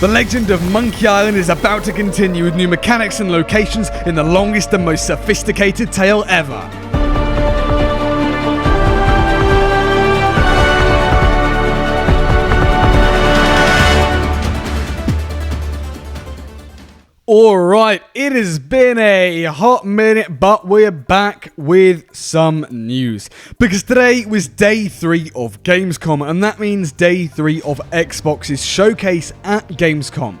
The legend of Monkey Island is about to continue with new mechanics and locations in the longest and most sophisticated tale ever. Alright, it has been a hot minute, but we're back with some news. Because today was day 3 of Gamescom, and that means day 3 of Xbox's showcase at Gamescom.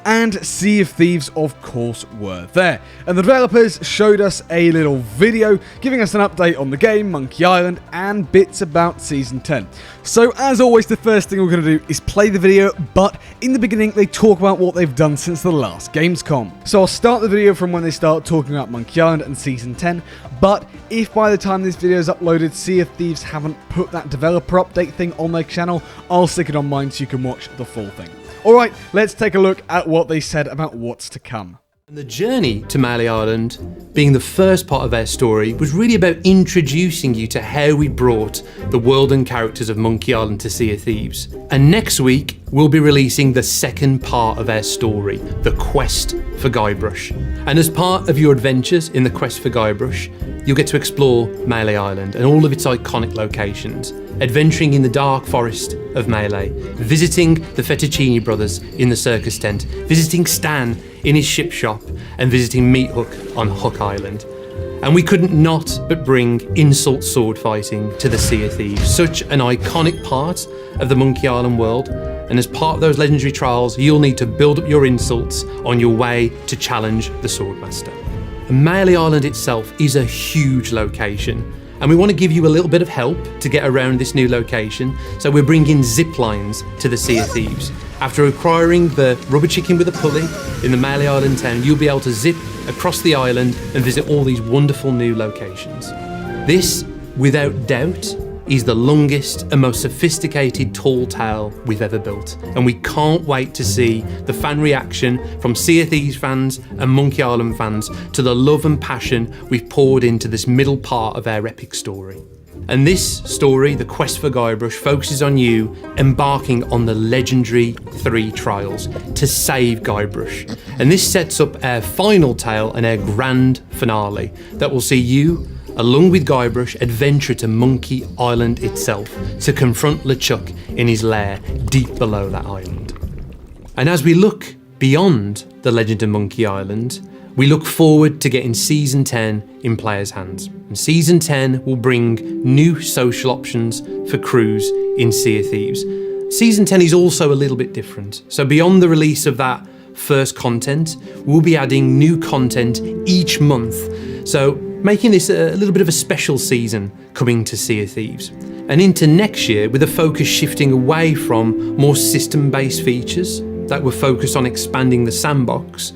And Sea of Thieves, of course, were there. And the developers showed us a little video, giving us an update on the game, Monkey Island, and bits about Season 10. So, as always, the first thing we're going to do is play the video, but in the beginning, they talk about what they've done since the last Gamescom. So I'll start the video from when they start talking about Monkey Island and Season 10, but if by the time this video is uploaded, Sea of Thieves haven't put that developer update thing on their channel, I'll stick it on mine so you can watch the full thing. Alright, let's take a look at what they said about what's to come. The journey to Monkey Island, being the first part of our story, was really about introducing you to how we brought the world and characters of Monkey Island to Sea of Thieves. And next week, we'll be releasing the second part of our story, the quest for Guybrush. And as part of your adventures in the quest for Guybrush, you'll get to explore Monkey Island and all of its iconic locations, adventuring in the dark forest of Melee, visiting the Fettuccine brothers in the circus tent, visiting Stan in his ship shop, and visiting Meat Hook on Hook Island. And we couldn't not but bring insult sword fighting to the Sea of Thieves, such an iconic part of the Monkey Island world. And as part of those legendary trials, you'll need to build up your insults on your way to challenge the Swordmaster. And Monkey Island itself is a huge location, and we want to give you a little bit of help to get around this new location, so we're bringing Ziplines to the Sea of Thieves. After acquiring the rubber chicken with a pulley in the Monkey Island town, you'll be able to zip across the island and visit all these wonderful new locations. This, without doubt, is the longest and most sophisticated tall tale we've ever built, and we can't wait to see the fan reaction from Sea of Thieves fans and Monkey Island fans to the love and passion we've poured into this middle part of our epic story. And this story, the quest for Guybrush, focuses on you embarking on the legendary 3 trials to save Guybrush. And this sets up our final tale and our grand finale that will see you, along with Guybrush, adventure to Monkey Island itself to confront LeChuck in his lair deep below that island. And as we look beyond the legend of Monkey Island, we look forward to getting Season 10 in players' hands. And Season 10 will bring new social options for crews in Sea of Thieves. Season 10 is also a little bit different. So beyond the release of that first content, we'll be adding new content each month. So making this a little bit of a special season coming to Sea of Thieves. And into next year, with a focus shifting away from more system-based features that were focused on expanding the sandbox,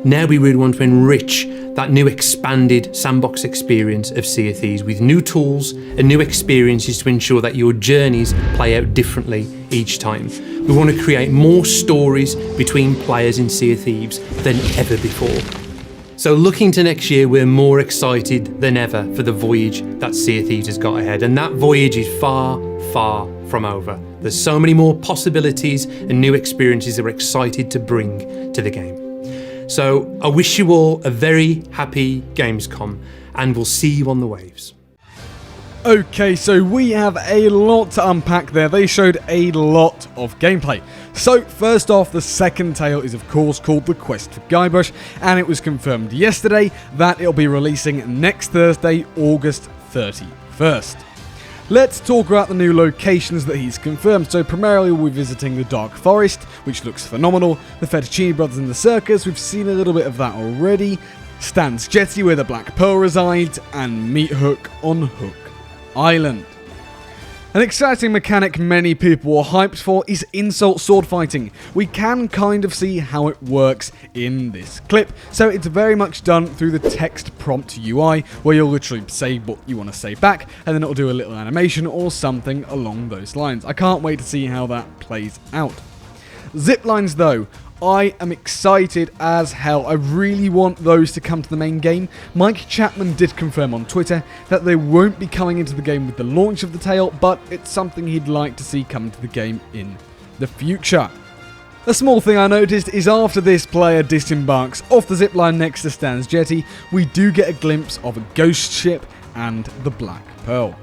now we really want to enrich that new expanded sandbox experience of Sea of Thieves with new tools and new experiences to ensure that your journeys play out differently each time. We want to create more stories between players in Sea of Thieves than ever before. So looking to next year, we're more excited than ever for the voyage that Sea of Thieves has got ahead. And that voyage is far, far from over. There's so many more possibilities and new experiences that we're excited to bring to the game. So I wish you all a very happy Gamescom, and we'll see you on the waves. Okay, so we have a lot to unpack there. They showed a lot of gameplay. So first off, the second tale is of course called The Quest for Guybrush, and it was confirmed yesterday that it'll be releasing next Thursday, August 31st. Let's talk about the new locations that he's confirmed. So primarily we're visiting the Dark Forest, which looks phenomenal. The Fettuccine brothers in the circus, we've seen a little bit of that already. Stan's Jetty, where the Black Pearl resides, and Meat Hook on Hook Island. An exciting mechanic many people are hyped for is insult sword fighting. We can kind of see how it works in this clip. So it's very much done through the text prompt UI, where you'll literally say what you want to say back, and then it'll do a little animation or something along those lines. I can't wait to see how that plays out. Ziplines though, I am excited as hell. I really want those to come to the main game. Mike Chapman did confirm on Twitter that they won't be coming into the game with the launch of the tale, but it's something he'd like to see come to the game in the future. A small thing I noticed is after this player disembarks off the zipline next to Stan's jetty, we do get a glimpse of a ghost ship and the Black Pearl.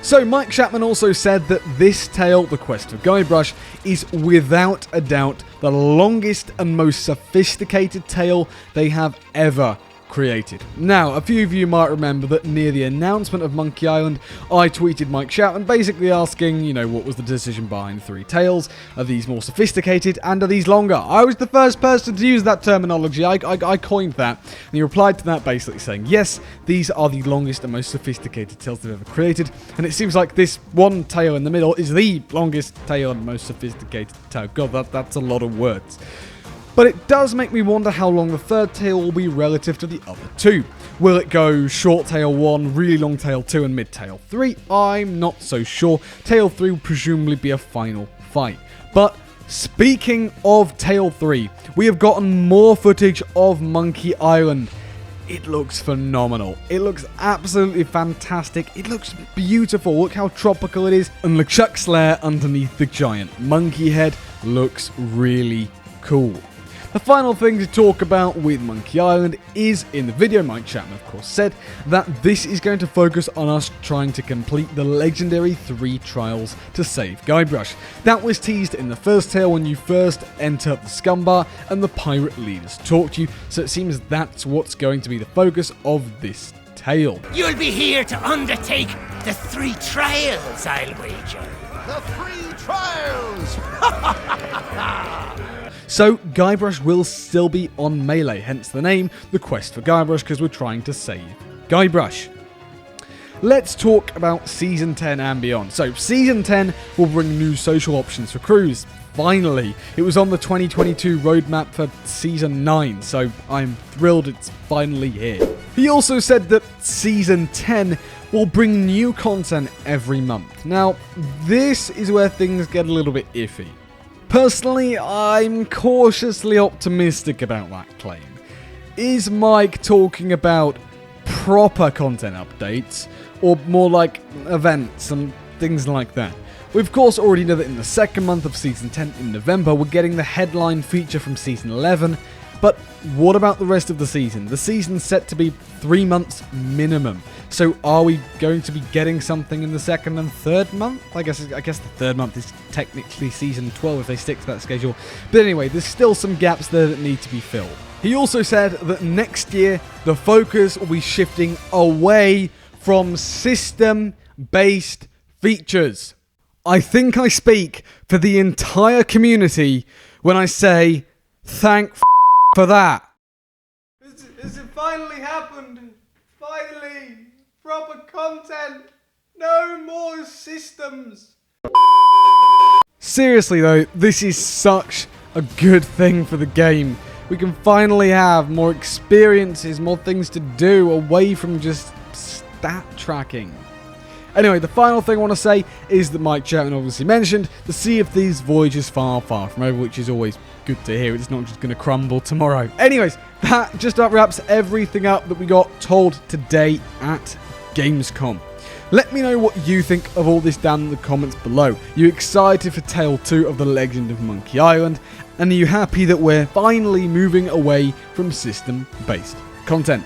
So Mike Chapman also said that this tale, The Quest for Guybrush, is without a doubt the longest and most sophisticated tale they have ever created. Now, a few of you might remember that near the announcement of Monkey Island, I tweeted Mike Chapman basically asking, what was the decision behind 3 tales? Are these more sophisticated and are these longer? I was the first person to use that terminology. I coined that. And he replied to that basically saying, yes, these are the longest and most sophisticated tales they've ever created. And it seems like this one tale in the middle is the longest tale and most sophisticated tale. God, that's a lot of words. But it does make me wonder how long the third tale will be relative to the other 2. Will it go short tale 1, really long tale 2, and mid tale 3? I'm not so sure. Tale 3 will presumably be a final fight. But speaking of tale 3, we have gotten more footage of Monkey Island. It looks phenomenal. It looks absolutely fantastic. It looks beautiful. Look how tropical it is. And LeChuck's lair underneath the giant monkey head looks really cool. The final thing to talk about with Monkey Island is, in the video Mike Chapman of course said, that this is going to focus on us trying to complete the legendary 3 trials to save Guybrush. That was teased in the first tale when you first enter the scum bar and the pirate leaders talk to you, so it seems that's what's going to be the focus of this tale. You'll be here to undertake the 3 trials, I'll wager. The 3 trials! So Guybrush will still be on Melee, hence the name, The Quest for Guybrush, because we're trying to save Guybrush. Let's talk about Season 10 and beyond. So Season 10 will bring new social options for crews. Finally, it was on the 2022 roadmap for Season 9, so I'm thrilled it's finally here. He also said that Season 10 will bring new content every month. Now, this is where things get a little bit iffy. Personally, I'm cautiously optimistic about that claim. Is Mike talking about proper content updates, or more like events and things like that? We of course already know that in the second month of Season 10 in November, we're getting the headline feature from Season 11, but what about the rest of the season? The season's set to be 3 months minimum. So are we going to be getting something in the second and third month? I guess the third month is technically Season 12 if they stick to that schedule. But anyway, there's still some gaps there that need to be filled. He also said that next year, the focus will be shifting away from system-based features. I think I speak for the entire community when I say, thank for that. Has it finally happened? Finally! Proper content! No more systems! Seriously though, this is such a good thing for the game. We can finally have more experiences, more things to do away from just stat tracking. Anyway, the final thing I want to say is that Mike Chapman obviously mentioned the Sea of Thieves voyage is far, far from over, which is always good to hear. It's not just going to crumble tomorrow. Anyways, that just about wraps everything up that we got told today at Gamescom. Let me know what you think of all this down in the comments below. Are you excited for Tale 2 of the Legend of Monkey Island? And are you happy that we're finally moving away from system-based content?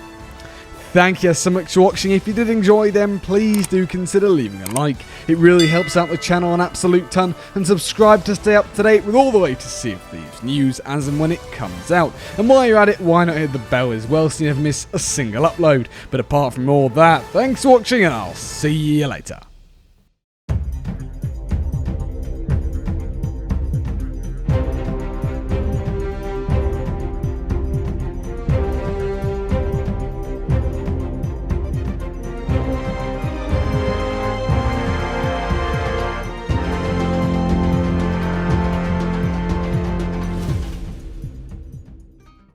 Thank you so much for watching. If you did enjoy them, please do consider leaving a like. It really helps out the channel an absolute ton. And subscribe to stay up to date with all the latest Sea of Thieves news as and when it comes out. And while you're at it, why not hit the bell as well so you never miss a single upload. But apart from all that, thanks for watching and I'll see you later.